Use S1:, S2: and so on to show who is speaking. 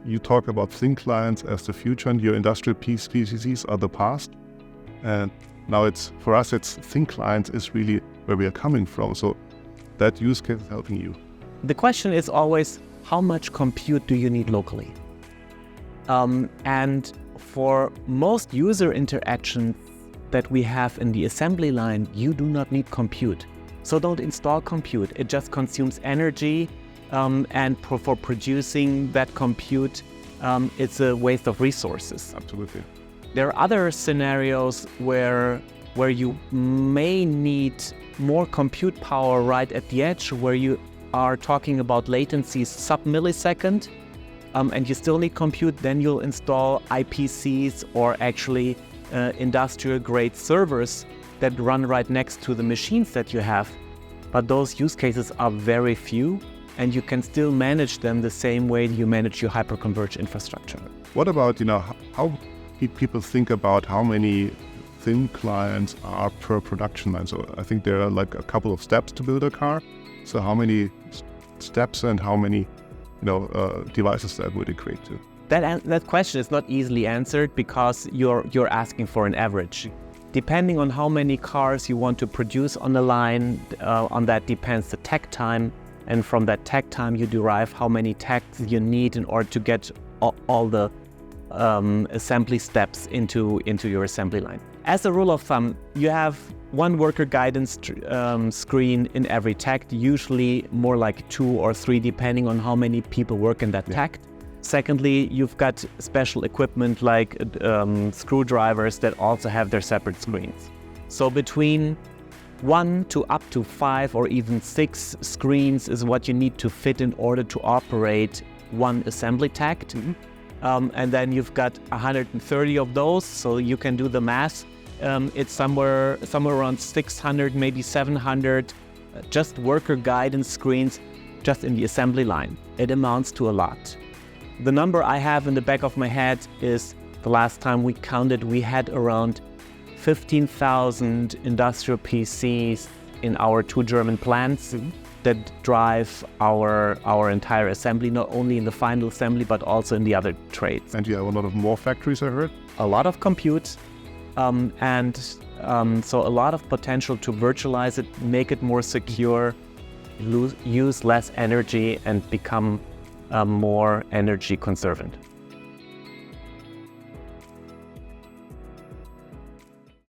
S1: you talk about thin clients as the future, and your industrial PCs are the past. And now for us, thin clients is really where we are coming from. So that use case is helping you.
S2: The question is always, how much compute do you need locally? And for most user interactions that we have in the assembly line, you do not need compute. So don't install compute. It just consumes energy, and for producing that compute, it's a waste of resources.
S1: Absolutely.
S2: There are other scenarios where you may need more compute power right at the edge, where you are talking about latencies sub-millisecond, and you still need compute. Then you'll install IPCs or actually industrial-grade servers that run right next to the machines that you have. But those use cases are very few, and you can still manage them the same way you manage your hyperconverged infrastructure.
S1: What about, how people think about how many thin clients are per production line? So I think there are like a couple of steps to build a car. So how many steps and how many devices that would equate to?
S2: That question is not easily answered because you're asking for an average. Depending on how many cars you want to produce on the line, on that depends the takt time, and from that takt time you derive how many takts you need in order to get all the assembly steps into your assembly line. As a rule of thumb, you have one worker guidance screen in every takt, usually more like 2 or 3 depending on how many people work in that takt. Secondly, you've got special equipment like screwdrivers that also have their separate screens. So between 1 to up to 5 or even 6 screens is what you need to fit in order to operate one assembly takt. And then you've got 130 of those, so you can do the math. It's somewhere around 600, maybe 700 just worker guidance screens just in the assembly line. It amounts to a lot. The number I have in the back of my head is the last time we counted, we had around 15,000 industrial PCs in our 2 German plants that drive our entire assembly, not only in the final assembly, but also in the other trades.
S1: And you have a lot of more factories, I heard?
S2: A lot of compute, so a lot of potential to virtualize it, make it more secure, use less energy, and become more energy conservant.